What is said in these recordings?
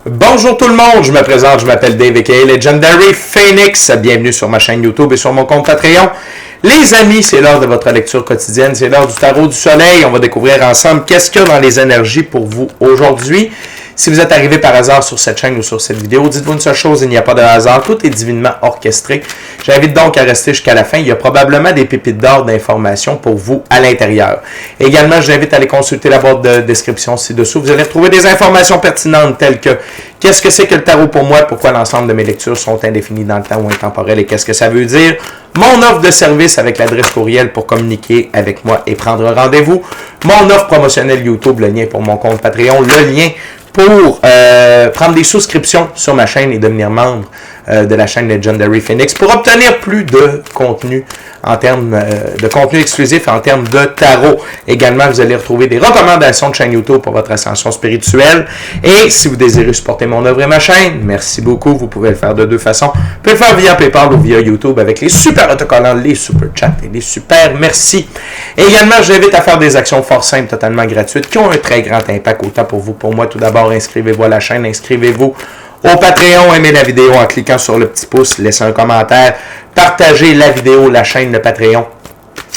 Bonjour tout le monde, je me présente, je m'appelle Dave aka Legendary Phoenix. Bienvenue sur ma chaîne YouTube et sur mon compte Patreon. Les amis, c'est l'heure de votre lecture quotidienne, c'est l'heure du tarot du soleil. On va découvrir ensemble qu'est-ce qu'il y a dans les énergies pour vous aujourd'hui. Si vous êtes arrivé par hasard sur cette chaîne ou sur cette vidéo, dites-vous une seule chose, il n'y a pas de hasard, tout est divinement orchestré. J'invite donc à rester jusqu'à la fin, il y a probablement des pépites d'or d'informations pour vous à l'intérieur. Également, je vous invite à aller consulter la boîte de description ci-dessous. Vous allez retrouver des informations pertinentes telles que qu'est-ce que c'est que le tarot pour moi, pourquoi l'ensemble de mes lectures sont indéfinies dans le temps ou intemporelles et qu'est-ce que ça veut dire, mon offre de service avec l'adresse courriel pour communiquer avec moi et prendre rendez-vous, mon offre promotionnelle YouTube, le lien pour mon compte Patreon, le lien pour prendre des souscriptions sur ma chaîne et devenir membre de la chaîne Legendary Phoenix pour obtenir plus de contenu en termes de contenu exclusif en termes de tarot. Également, vous allez retrouver des recommandations de chaîne YouTube pour votre ascension spirituelle. Et si vous désirez supporter mon œuvre et ma chaîne, merci beaucoup. Vous pouvez le faire de deux façons. Vous pouvez le faire via PayPal ou via YouTube avec les super autocollants, les super chats et les super merci. Et également, je vous invite à faire des actions fort simples, totalement gratuites, qui ont un très grand impact autant pour vous, pour moi. Tout d'abord, inscrivez-vous à la chaîne, inscrivez-vous au Patreon, aimez la vidéo en cliquant sur le petit pouce, laissez un commentaire, partagez la vidéo, la chaîne, le Patreon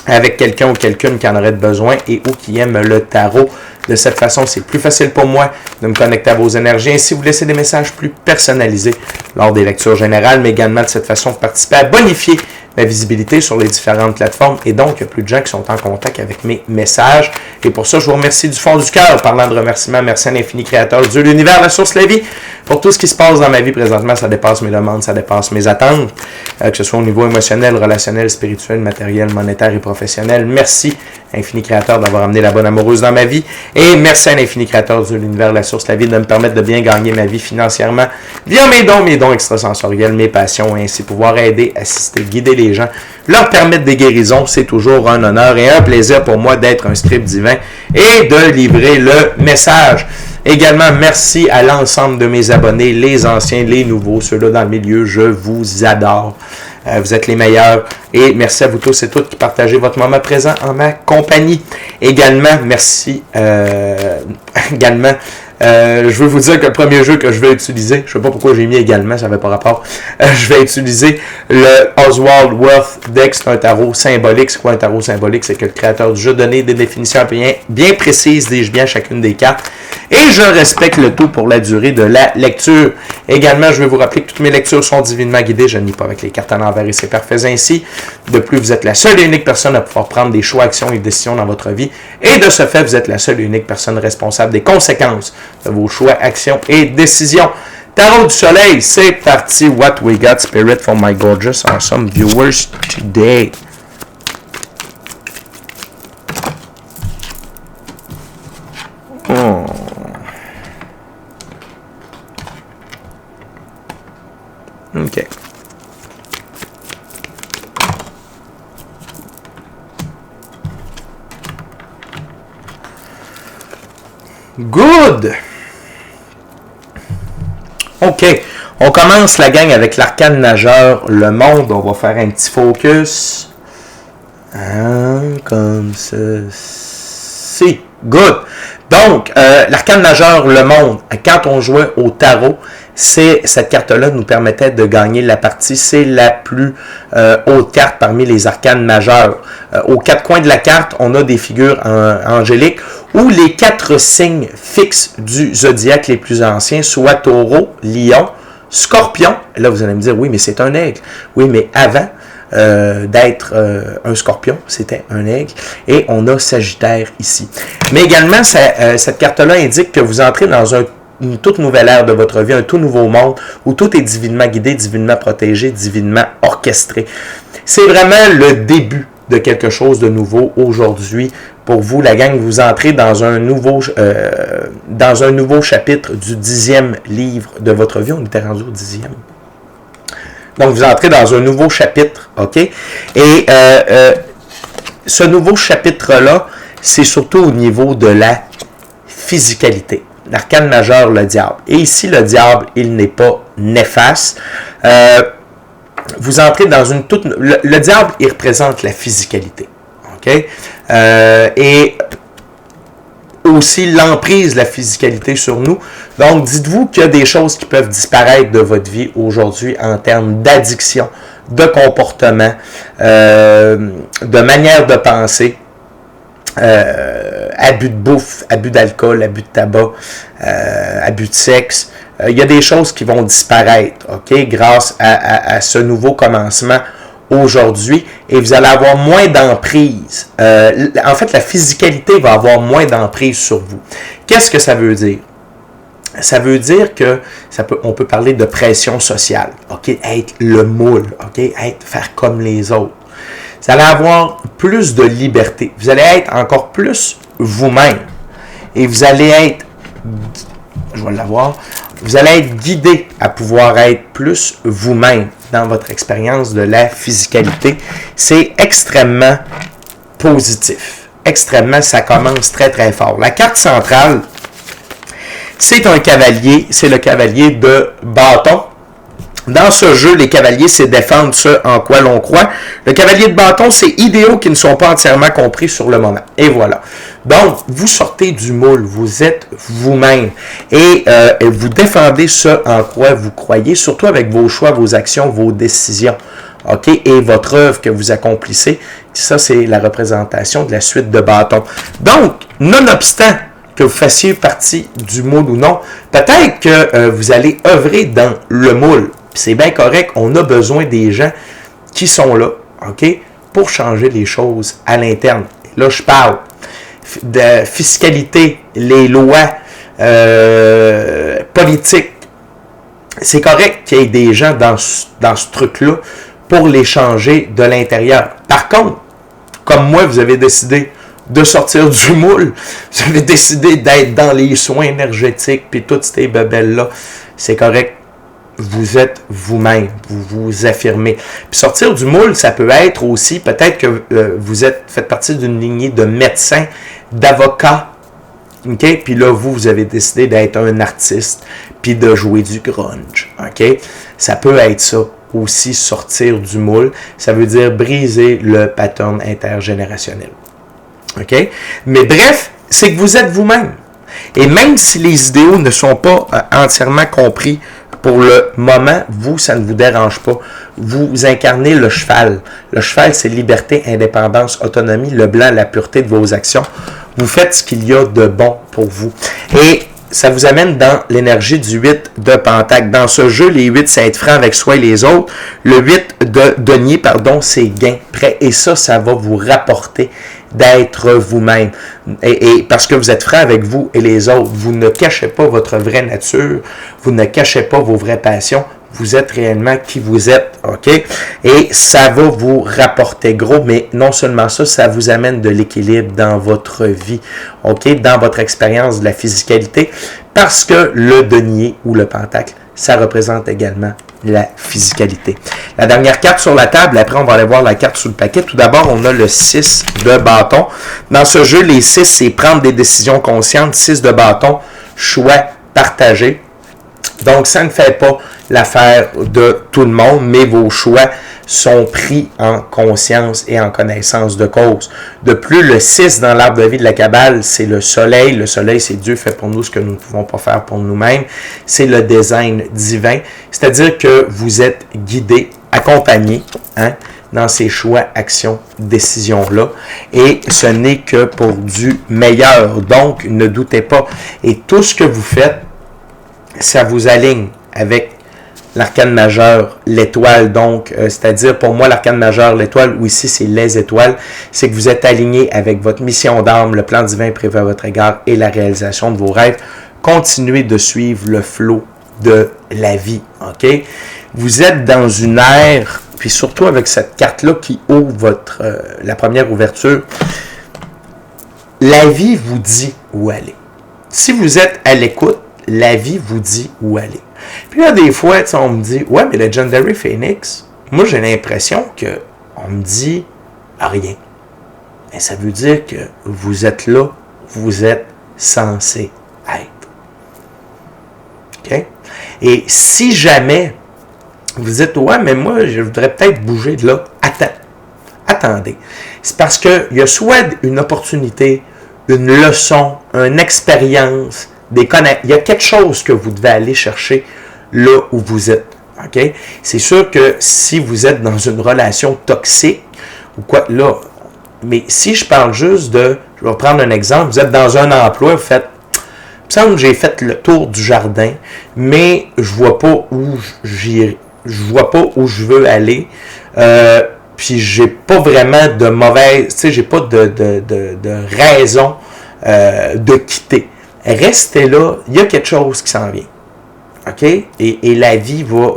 avec quelqu'un ou quelqu'une qui en aurait besoin et ou qui aime le tarot. De cette façon, c'est plus facile pour moi de me connecter à vos énergies. Ainsi, vous laissez des messages plus personnalisés lors des lectures générales, mais également de cette façon, vous participez à bonifier ma visibilité sur les différentes plateformes. Et donc, il y a plus de gens qui sont en contact avec mes messages. Et pour ça, je vous remercie du fond du cœur. Parlant de remerciements, merci à l'infini créateur, Dieu, l'univers, la source, la vie. Pour tout ce qui se passe dans ma vie présentement, ça dépasse mes demandes, ça dépasse mes attentes. Que ce soit au niveau émotionnel, relationnel, spirituel, matériel, monétaire et professionnel. Merci, infini créateur, d'avoir amené la bonne amoureuse dans ma vie. Et merci à l'infini créateur, Dieu, l'univers, la source, la vie, de me permettre de bien gagner ma vie financièrement via mes dons extrasensoriels, mes passions, et ainsi pouvoir aider, assister, guider les gens, leur permettre des guérisons. C'est toujours un honneur et un plaisir pour moi d'être un script divin et de livrer le message. Également, merci à l'ensemble de mes abonnés, les anciens, les nouveaux, ceux-là dans le milieu, je vous adore. Vous êtes les meilleurs. Et merci à vous tous et toutes qui partagez votre moment présent en ma compagnie. Également, merci. Je veux vous dire que le premier jeu que je vais utiliser, je ne sais pas pourquoi j'ai mis également, ça n'avait pas rapport, je vais utiliser le Oswald Worth Deck, c'est un tarot symbolique. C'est quoi un tarot symbolique? C'est que le créateur du jeu donnait des définitions bien précises, dis-je bien, chacune des cartes. Et je respecte le tout pour la durée de la lecture. Également, je vais vous rappeler que toutes mes lectures sont divinement guidées. Je ne lis pas avec les cartes à l'envers et c'est parfait ainsi. De plus, vous êtes la seule et unique personne à pouvoir prendre des choix, actions et décisions dans votre vie. Et de ce fait, vous êtes la seule et unique personne responsable des conséquences de vos choix, actions et décisions. Tarot du soleil, c'est parti. What we got, spirit, for my gorgeous, awesome viewers today. OK. Good! OK. On commence la gang avec l'arcane majeur, le monde. On va faire un petit focus. Comme ceci. Good. Donc, l'arcane majeur, le monde, quand on jouait au tarot, cette carte-là nous permettait de gagner la partie. C'est la plus haute carte parmi les arcanes majeurs. Aux quatre coins de la carte, on a des figures angéliques où les quatre signes fixes du zodiaque les plus anciens, soit Taureau, Lion, Scorpion. Là, vous allez me dire, oui, mais c'est un aigle. Oui, mais avant d'être un scorpion, c'était un aigle, et on a Sagittaire ici. Mais également, cette carte-là indique que vous entrez dans une toute nouvelle ère de votre vie, un tout nouveau monde, où tout est divinement guidé, divinement protégé, divinement orchestré. C'est vraiment le début de quelque chose de nouveau aujourd'hui. Pour vous, la gang, vous entrez dans un nouveau chapitre du 10e livre de votre vie. On était rendu au 10e. Donc, vous entrez dans un nouveau chapitre, OK? Et ce nouveau chapitre-là, c'est surtout au niveau de la physicalité. L'arcane majeur, le diable. Et ici, le diable, il n'est pas néfaste. Vous entrez dans une toute... Le diable, il représente la physicalité, OK? Et aussi l'emprise de la physicalité sur nous. Donc, dites-vous qu'il y a des choses qui peuvent disparaître de votre vie aujourd'hui en termes d'addiction, de comportement, de manière de penser, abus de bouffe, abus d'alcool, abus de tabac, abus de sexe. Il y a des choses qui vont disparaître, ok, grâce à ce nouveau commencement aujourd'hui, et vous allez avoir moins d'emprise. En fait, la physicalité va avoir moins d'emprise sur vous. Qu'est-ce que ça veut dire? Ça veut dire que on peut parler de pression sociale, ok, être le moule, ok, faire comme les autres. Vous allez avoir plus de liberté. Vous allez être encore plus vous-même. Et vous allez être, je vais l'avoir, vous allez être guidé à pouvoir être plus vous-même dans votre expérience de la physicalité. C'est extrêmement positif. Extrêmement, ça commence très très fort. La carte centrale, c'est un cavalier, c'est le cavalier de bâton. Dans ce jeu, les cavaliers, c'est défendre ce en quoi l'on croit. Le cavalier de bâton, c'est idéaux qui ne sont pas entièrement compris sur le moment. Et voilà. Donc, vous sortez du moule, vous êtes vous-même. Et vous défendez ce en quoi vous croyez, surtout avec vos choix, vos actions, vos décisions. OK? Et votre œuvre que vous accomplissez, ça, c'est la représentation de la suite de bâtons. Donc, nonobstant que vous fassiez partie du moule ou non, peut-être que vous allez œuvrer dans le moule. C'est bien correct, on a besoin des gens qui sont là, OK, pour changer les choses à l'interne. Là, je parle de fiscalité, les lois politiques. C'est correct qu'il y ait des gens dans ce truc-là pour les changer de l'intérieur. Par contre, comme moi, vous avez décidé de sortir du moule, vous avez décidé d'être dans les soins énergétiques, puis toutes ces bebelles-là, c'est correct. Vous êtes vous-même, vous vous affirmez. Puis sortir du moule, ça peut être aussi, peut-être que vous faites partie d'une lignée de médecins, d'avocats, ok? Puis là, vous avez décidé d'être un artiste, puis de jouer du grunge, ok? Ça peut être ça aussi, sortir du moule. Ça veut dire briser le pattern intergénérationnel, ok? Mais bref, c'est que vous êtes vous-même. Et même si les idéaux ne sont pas entièrement compris, pour le moment, vous, ça ne vous dérange pas. Vous incarnez le cheval. Le cheval, c'est liberté, indépendance, autonomie, le blanc, la pureté de vos actions. Vous faites ce qu'il y a de bon pour vous. Et ça vous amène dans l'énergie du 8 de Pentacle. Dans ce jeu, les 8, c'est être franc avec soi et les autres. Le 8 de denier, c'est gain, prêt. Et ça va vous rapporter d'être vous-même. Et parce que vous êtes franc avec vous et les autres, vous ne cachez pas votre vraie nature, vous ne cachez pas vos vraies passions, vous êtes réellement qui vous êtes, ok? Et ça va vous rapporter gros, mais non seulement ça, ça vous amène de l'équilibre dans votre vie, ok? Dans votre expérience de la physicalité, parce que le denier ou le pentacle, ça représente également la physicalité. La dernière carte sur la table, après on va aller voir la carte sous le paquet. Tout d'abord, on a le 6 de bâton. Dans ce jeu, les 6, c'est prendre des décisions conscientes. 6 de bâton, choix partagé. Donc, ça ne fait pas l'affaire de tout le monde, mais vos choix sont pris en conscience et en connaissance de cause. De plus, le 6 dans l'arbre de vie de la Kabbale, c'est le soleil. Le soleil, c'est Dieu fait pour nous ce que nous ne pouvons pas faire pour nous-mêmes. C'est le design divin. C'est-à-dire que vous êtes guidé, accompagné, dans ces choix, actions, décisions-là. Et ce n'est que pour du meilleur. Donc, ne doutez pas. Et tout ce que vous faites, ça vous aligne avec l'arcane majeur, l'étoile, donc, c'est-à-dire pour moi, l'arcane majeur, l'étoile, ou ici c'est les étoiles, c'est que vous êtes aligné avec votre mission d'âme, le plan divin prévu à votre égard et la réalisation de vos rêves. Continuez de suivre le flot de la vie, ok? Vous êtes dans une ère, puis surtout avec cette carte-là qui ouvre la première ouverture, la vie vous dit où aller. Si vous êtes à l'écoute, la vie vous dit où aller. Puis là, des fois, on me dit, ouais, mais Legendary Phoenix, moi, j'ai l'impression qu'on me dit rien. Et ça veut dire que vous êtes là, vous êtes censé être. OK? Et si jamais vous dites, ouais, mais moi, je voudrais peut-être bouger de là, attendez. C'est parce qu'il y a soit une opportunité, une leçon, une expérience, des connaissances. Il y a quelque chose que vous devez aller chercher là où vous êtes. OK? C'est sûr que si vous êtes dans une relation toxique, ou quoi, là, mais si je parle juste de, je vais prendre un exemple, vous êtes dans un emploi, vous faites, il me semble que j'ai fait le tour du jardin, mais je vois pas où j'irai, je vois pas où je veux aller, puis j'ai pas vraiment de mauvaise, tu sais, j'ai pas de raison de quitter. Restez là, il y a quelque chose qui s'en vient. OK? Et la vie va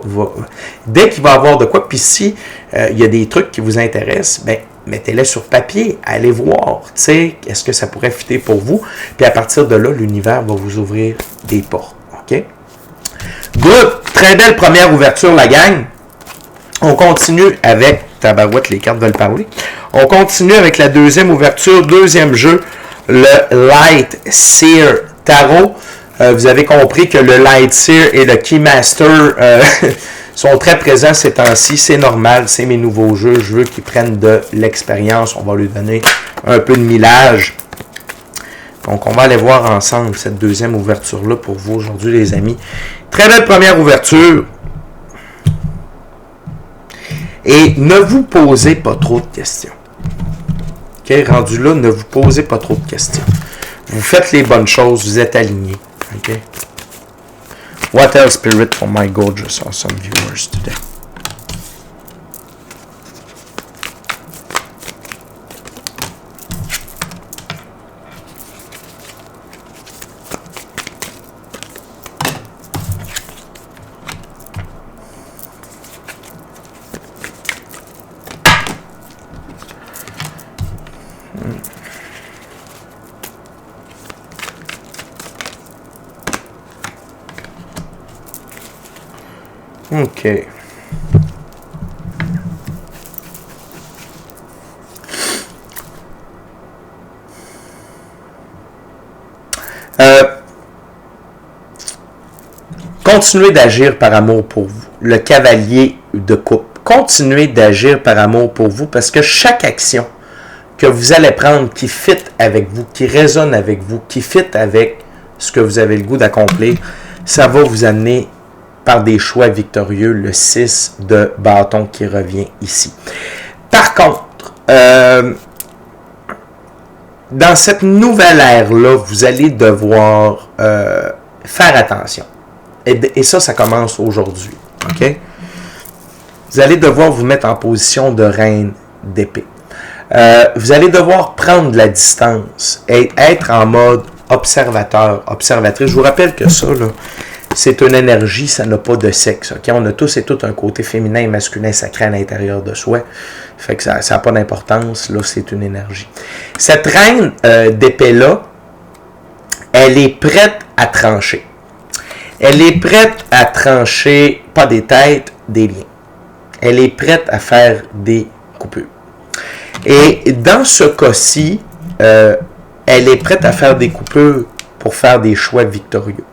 dès qu'il va y avoir de quoi, puis si il y a des trucs qui vous intéressent, ben mettez-les sur papier, allez voir, tu sais, est-ce que ça pourrait fitter pour vous, puis à partir de là, l'univers va vous ouvrir des portes. OK? Good! Très belle première ouverture, la gang. On continue avec, tabarouette, les cartes veulent parler. On continue avec la deuxième ouverture, deuxième jeu, le Light Seer Tarot. Vous avez compris que le Light Seer et le Keymaster sont très présents ces temps-ci. C'est normal, c'est mes nouveaux jeux. Je veux qu'ils prennent de l'expérience. On va lui donner un peu de millage. Donc, on va aller voir ensemble cette deuxième ouverture-là pour vous aujourd'hui, les amis. Très belle première ouverture. Et ne vous posez pas trop de questions. OK, rendu là, ne vous posez pas trop de questions. Vous faites les bonnes choses, vous êtes alignés. OK? What else, Spirit, for my gorgeous awesome viewers today? OK. Continuez d'agir par amour pour vous. Le cavalier de coupe. Continuez d'agir par amour pour vous parce que chaque action que vous allez prendre qui fit avec vous, qui résonne avec vous, qui fit avec ce que vous avez le goût d'accomplir, ça va vous amener par des choix victorieux, le 6 de bâton qui revient ici. Par contre, dans cette nouvelle ère-là, vous allez devoir faire attention. Et ça commence aujourd'hui. OK? Vous allez devoir vous mettre en position de reine d'épée. Vous allez devoir prendre de la distance et être en mode observateur, observatrice. Je vous rappelle que ça, là, c'est une énergie, ça n'a pas de sexe. Okay? On a tous et toutes un côté féminin et masculin sacré à l'intérieur de soi. Fait que ça n'a pas d'importance. Là, c'est une énergie. Cette reine d'épée-là, elle est prête à trancher. Elle est prête à trancher, pas des têtes, des liens. Elle est prête à faire des coupures. Et dans ce cas-ci, elle est prête à faire des coupures pour faire des choix victorieux.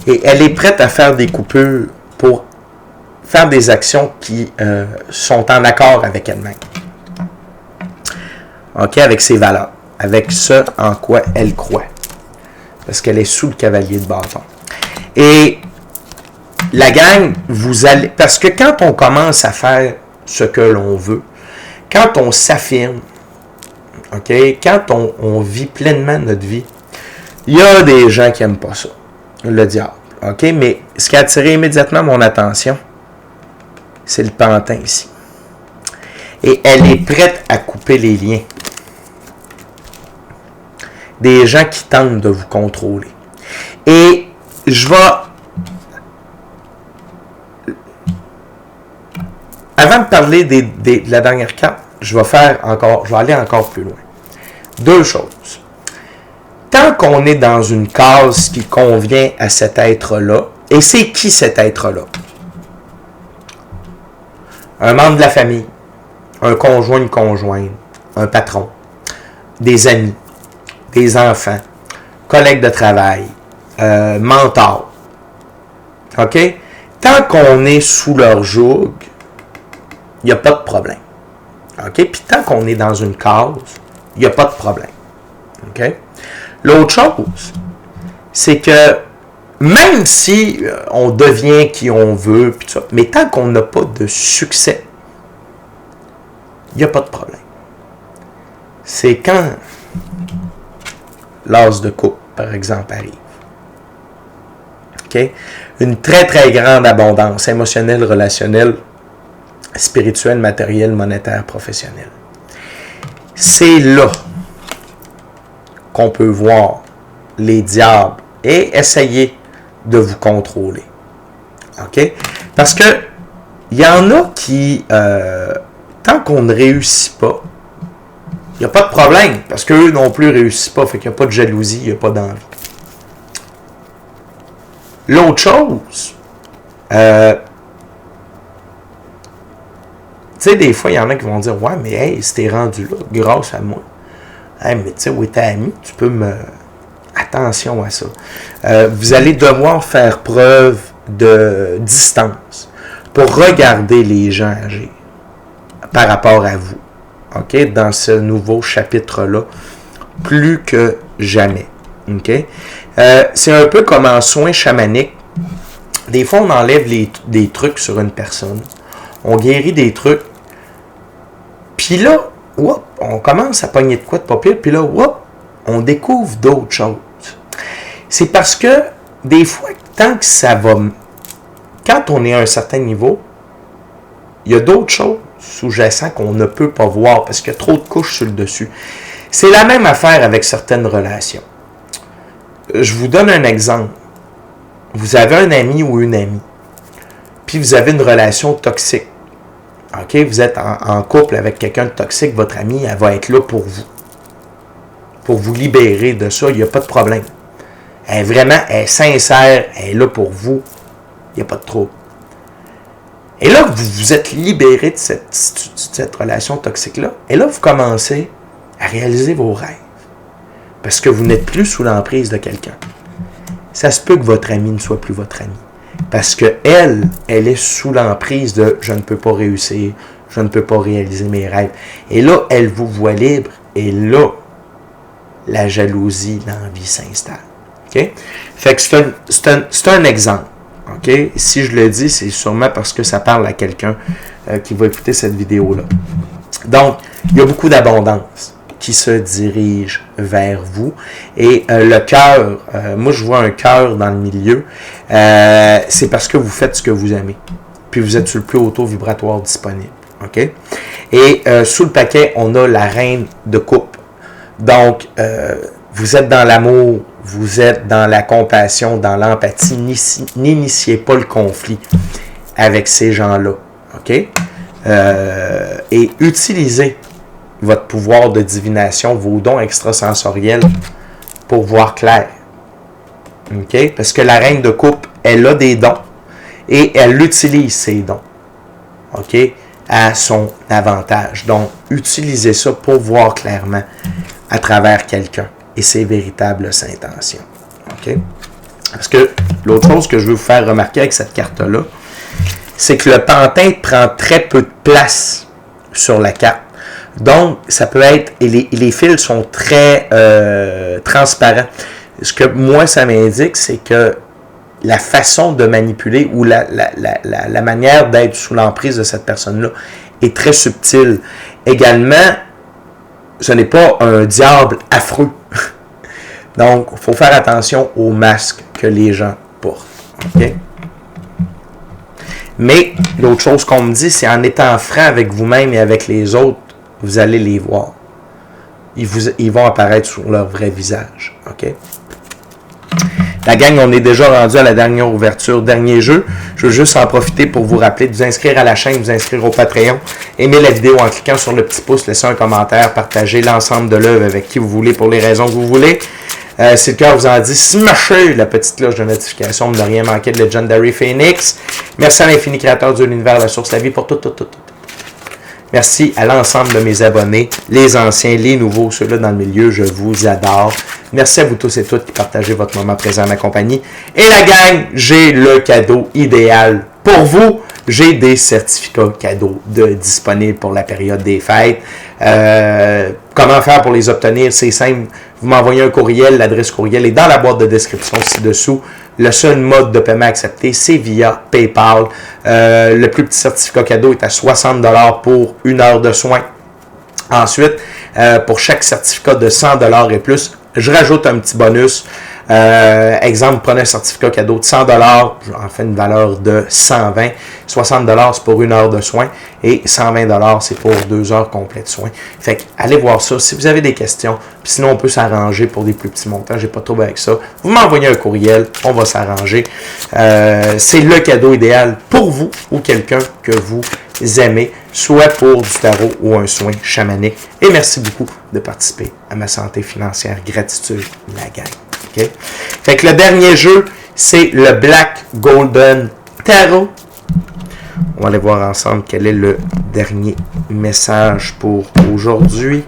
Et elle est prête à faire des coupures pour faire des actions qui sont en accord avec elle-même. OK, avec ses valeurs, avec ce en quoi elle croit. Parce qu'elle est sous le cavalier de bâton. Et la gang, vous allez... Parce que quand on commence à faire ce que l'on veut, quand on s'affirme, OK, quand on vit pleinement notre vie, il y a des gens qui n'aiment pas ça. Le diable. OK, mais ce qui a attiré immédiatement mon attention, c'est le pantin ici. Et elle est prête à couper les liens. Des gens qui tentent de vous contrôler. Et je vais... Avant de parler de la dernière carte, je vais aller encore plus loin. Deux choses. Tant qu'on est dans une case qui convient à cet être-là, et c'est qui cet être-là? Un membre de la famille, un conjoint, une conjointe, un patron, des amis, des enfants, collègues de travail, mentor. OK? Tant qu'on est sous leur joug, il n'y a pas de problème. OK? Puis tant qu'on est dans une case, il n'y a pas de problème. OK? L'autre chose, c'est que même si on devient qui on veut, pis tout ça, mais tant qu'on n'a pas de succès, il n'y a pas de problème. C'est quand l'as de coupe, par exemple, arrive. Okay? Une très, très grande abondance émotionnelle, relationnelle, spirituelle, matérielle, monétaire, professionnelle. C'est là qu'on peut voir les diables et essayer de vous contrôler. OK? Parce que il y en a qui, tant qu'on ne réussit pas, il n'y a pas de problème, parce qu'eux non plus ne réussissent pas, fait qu'il n'y a pas de jalousie, il n'y a pas d'envie. L'autre chose, tu sais, des fois, il y en a qui vont dire « Ouais, mais hey, si t'es rendu là, grâce à moi, hey, mais tu sais, où est ta amie, tu peux me... » Attention à ça. Vous allez devoir faire preuve de distance pour regarder les gens agir par rapport à vous. OK? Dans ce nouveau chapitre-là, plus que jamais. OK? C'est un peu comme en soins chamaniques. Des fois, on enlève des trucs sur une personne. On guérit des trucs. Puis là, on commence à pogner de quoi de pas pire. Puis là, on découvre d'autres choses. C'est parce que, des fois, tant que ça va... Quand on est à un certain niveau, il y a d'autres choses sous-jacentes qu'on ne peut pas voir parce qu'il y a trop de couches sur le dessus. C'est la même affaire avec certaines relations. Je vous donne un exemple. Vous avez un ami ou une amie, puis vous avez une relation toxique. OK? Vous êtes en couple avec quelqu'un de toxique, votre amie, elle va être là pour vous libérer de ça, il n'y a pas de problème. Elle est sincère, elle est là pour vous, il n'y a pas de trouble. Et là, vous vous êtes libéré de cette relation toxique-là, et là, vous commencez à réaliser vos rêves. Parce que vous n'êtes plus sous l'emprise de quelqu'un. Ça se peut que votre ami ne soit plus votre ami. Parce qu'elle est sous l'emprise de « je ne peux pas réussir, je ne peux pas réaliser mes rêves ». Et là, elle vous voit libre, et là, la jalousie, l'envie s'installe. Okay? Fait que c'est un exemple. Okay? Si je le dis, c'est sûrement parce que ça parle à quelqu'un qui va écouter cette vidéo-là. Donc, il y a beaucoup d'abondance qui se dirige vers vous. Et le cœur, moi je vois un cœur dans le milieu, c'est parce que vous faites ce que vous aimez. Puis vous êtes sur le plus haut taux vibratoire disponible. Okay? Et sous le paquet, on a la reine de coupe. Donc, vous êtes dans l'amour, vous êtes dans la compassion, dans l'empathie. N'initiez pas le conflit avec ces gens-là. OK? Et utilisez votre pouvoir de divination, vos dons extrasensoriels pour voir clair. OK? Parce que la reine de coupe, elle a des dons et elle utilise ses dons. OK? À son avantage. Donc, utilisez ça pour voir clairement à travers quelqu'un et ses véritables intentions. OK? Parce que l'autre chose que je veux vous faire remarquer avec cette carte-là, c'est que le pantin prend très peu de place sur la carte. Donc, ça peut être... Et les fils sont très transparents. Ce que moi, ça m'indique, c'est que la façon de manipuler ou la manière d'être sous l'emprise de cette personne-là est très subtile. Également, ce n'est pas un diable affreux. Donc, il faut faire attention aux masques que les gens portent. OK? Mais, l'autre chose qu'on me dit, c'est en étant franc avec vous-même et avec les autres, vous allez les voir. Ils vont apparaître sur leur vrai visage. OK? La gang, on est déjà rendu à la dernière ouverture, dernier jeu. Je veux juste en profiter pour vous rappeler de vous inscrire à la chaîne, de vous inscrire au Patreon. Aimez la vidéo en cliquant sur le petit pouce, laissez un commentaire, partagez l'ensemble de l'œuvre avec qui vous voulez pour les raisons que vous voulez. Si le cœur vous en dit, smashez la petite cloche de notification pour ne rien manquer de Legendary Phoenix. Merci à l'infini créateur de l'univers, la source, la vie pour tout. Merci à l'ensemble de mes abonnés, les anciens, les nouveaux, ceux-là dans le milieu, je vous adore. Merci à vous tous et toutes qui partagez votre moment présent à ma compagnie. Et la gang, j'ai le cadeau idéal pour vous. J'ai des certificats cadeaux disponibles pour la période des fêtes. Comment faire pour les obtenir? C'est simple. Vous m'envoyez un courriel. L'adresse courriel est dans la boîte de description ci-dessous. Le seul mode de paiement accepté, c'est via PayPal. Le plus petit certificat cadeau est à 60$ pour 1 heure de soins. Ensuite, pour chaque certificat de 100$ et plus, je rajoute un petit bonus. Exemple, prenez un certificat cadeau de 100$, en fait une valeur de 120$. 60$ c'est pour 1 heure de soins et 120$ c'est pour 2 heures complètes de soins. Fait que allez voir ça. Si vous avez des questions, puis sinon on peut s'arranger pour des plus petits montants, j'ai pas de trouble avec ça. Vous m'envoyez un courriel, on va s'arranger. C'est le cadeau idéal pour vous ou quelqu'un que vous aimez, soit pour du tarot ou un soin chamanique. Et merci beaucoup de participer à ma santé financière. Gratitude, la gang. Okay? Fait que le dernier jeu, c'est le Black Golden Tarot. On va aller voir ensemble quel est le dernier message pour aujourd'hui.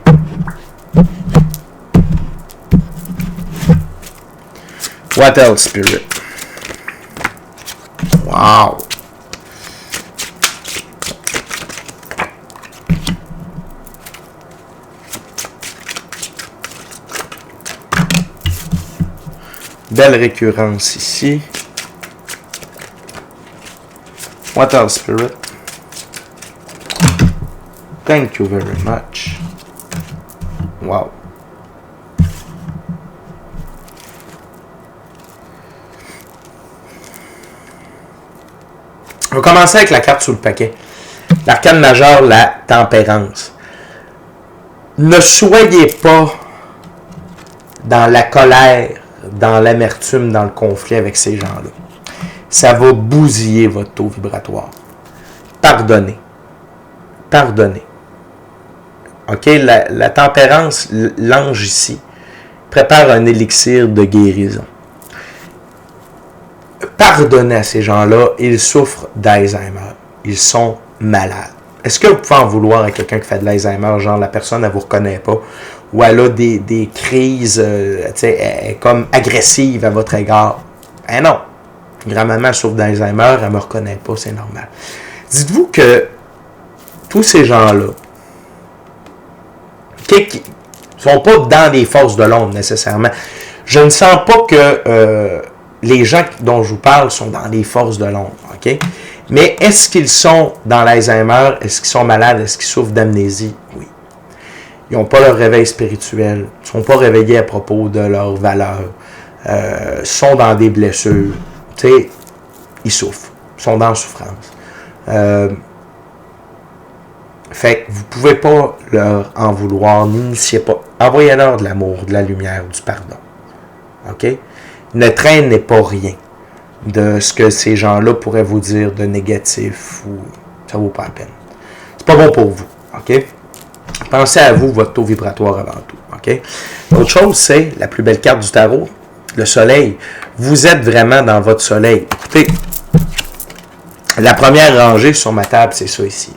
What else, Spirit? Wow! Belle récurrence ici. What else, Spirit? Thank you very much. Wow. On va commencer avec la carte sous le paquet. L'arcane majeure, la tempérance. Ne soyez pas dans la colère, dans l'amertume, dans le conflit avec ces gens-là. Ça va bousiller votre taux vibratoire. Pardonnez. Pardonnez. OK? La tempérance, l'ange ici, prépare un élixir de guérison. Pardonnez à ces gens-là, ils souffrent d'Alzheimer. Ils sont malades. Est-ce que vous pouvez en vouloir à quelqu'un qui fait de l'Alzheimer, genre la personne, elle ne vous reconnaît pas, ou elle a des crises, elle est comme agressive à votre égard? Eh non! Grand-maman souffre d'Alzheimer, elle ne me reconnaît pas, c'est normal. Dites-vous que tous ces gens-là, qui ne sont pas dans les forces de l'ombre nécessairement, je ne sens pas que les gens dont je vous parle sont dans les forces de l'ombre, OK? Mais est-ce qu'ils sont dans l'Alzheimer? Est-ce qu'ils sont malades? Est-ce qu'ils souffrent d'amnésie? Oui. Ils n'ont pas leur réveil spirituel, ils ne sont pas réveillés à propos de leurs valeurs, sont dans des blessures. Tu sais, ils souffrent, ils sont dans la souffrance. Fait que vous ne pouvez pas leur en vouloir, n'initiez pas. Envoyez-leur de l'amour, de la lumière, du pardon. OK? Ne traînez pas rien de ce que ces gens-là pourraient vous dire de négatif ou ça ne vaut pas la peine. C'est pas bon pour vous. OK? Pensez à vous, votre taux vibratoire avant tout. OK? L'autre chose, c'est la plus belle carte du tarot, le soleil. Vous êtes vraiment dans votre soleil. Écoutez, la première rangée sur ma table, c'est ça ici.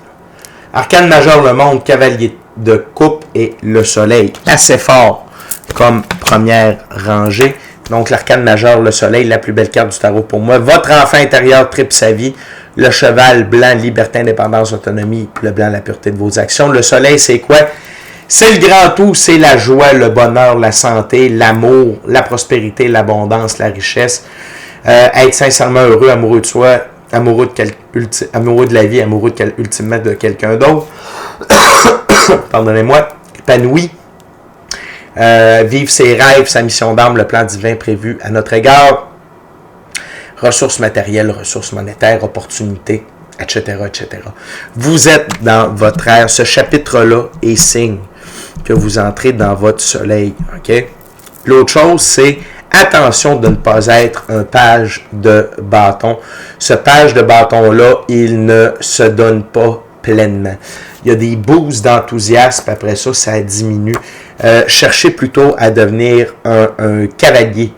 Arcane majeur, le monde, cavalier de coupe et le soleil. Assez fort comme première rangée. Donc, l'arcane majeur, le soleil, la plus belle carte du tarot pour moi. Votre enfant intérieur tripe sa vie. Le cheval blanc, liberté, indépendance, autonomie. Le blanc, la pureté de vos actions. Le soleil, c'est quoi? C'est le grand tout, c'est la joie, le bonheur, la santé, l'amour, la prospérité, l'abondance, la richesse. Être sincèrement heureux, amoureux de soi, amoureux de la vie, amoureux ultimement de quelqu'un d'autre. Pardonnez-moi. Épanoui. Vivre ses rêves, sa mission d'âme, le plan divin prévu à notre égard. Ressources matérielles, ressources monétaires, opportunités, etc., etc. Vous êtes dans votre ère. Ce chapitre-là est signe que vous entrez dans votre soleil. OK? L'autre chose, c'est attention de ne pas être un page de bâton. Ce page de bâton-là, il ne se donne pas pleinement. Il y a des boosts d'enthousiasme, après ça, ça diminue. Cherchez plutôt à devenir un cavalier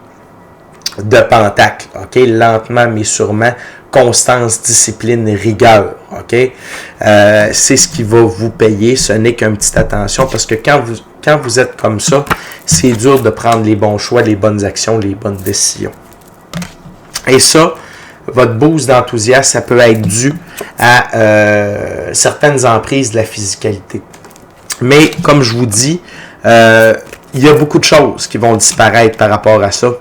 de pentacle, OK? Lentement mais sûrement, constance, discipline, rigueur, OK? C'est ce qui va vous payer, ce n'est qu'une petite attention, parce que quand vous êtes comme ça, c'est dur de prendre les bons choix, les bonnes actions, les bonnes décisions. Et ça, votre boost d'enthousiasme, ça peut être dû à certaines emprises de la physicalité. Mais comme je vous dis, il y a beaucoup de choses qui vont disparaître par rapport à ça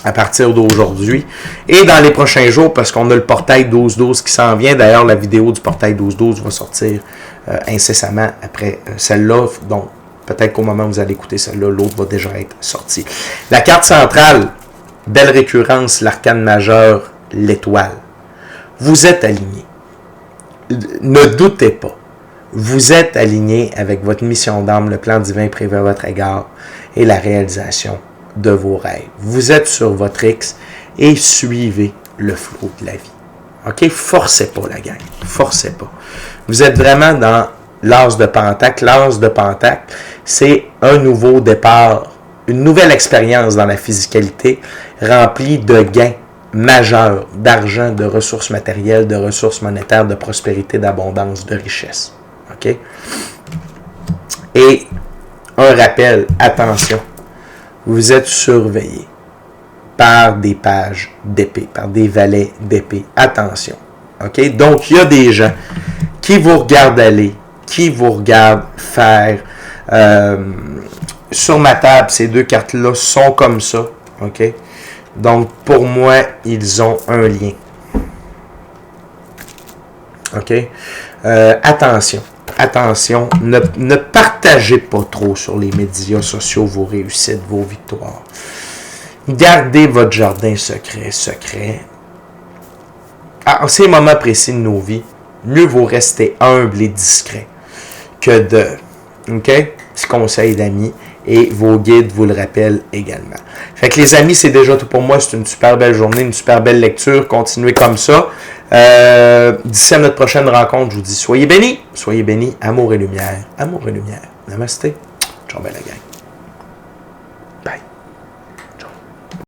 à partir d'aujourd'hui et dans les prochains jours, parce qu'on a le portail 12-12 qui s'en vient. D'ailleurs, la vidéo du portail 12-12 va sortir incessamment après celle-là. Donc, peut-être qu'au moment où vous allez écouter celle-là, l'autre va déjà être sortie. La carte centrale, belle récurrence, l'arcane majeur, l'étoile. Vous êtes aligné. Ne doutez pas. Vous êtes aligné avec votre mission d'âme, le plan divin prévu à votre égard et la réalisation de vos rêves. Vous êtes sur votre X et suivez le flot de la vie. OK? Forcez pas la gang. Forcez pas. Vous êtes vraiment dans l'as de Pentacle. L'as de Pentacle, c'est un nouveau départ, une nouvelle expérience dans la physicalité remplie de gains majeurs, d'argent, de ressources matérielles, de ressources monétaires, de prospérité, d'abondance, de richesse. OK? Et un rappel, attention. Vous êtes surveillé par des pages d'épée, par des valets d'épée. Attention. OK? Donc, il y a des gens qui vous regardent aller, qui vous regardent faire. Sur ma table, ces deux cartes-là sont comme ça. OK? Donc, pour moi, ils ont un lien. OK? Attention. Attention, ne partagez pas trop sur les médias sociaux vos réussites, vos victoires. Gardez votre jardin secret. En ces moments précis de nos vies, mieux vaut rester humble et discret que de... OK? Petit conseil d'amis. Et vos guides vous le rappellent également. Fait que les amis, c'est déjà tout pour moi. C'est une super belle journée, une super belle lecture. Continuez comme ça. D'ici à notre prochaine rencontre, je vous dis soyez bénis, amour et lumière. Amour et lumière. Namasté. Ciao, belle gang.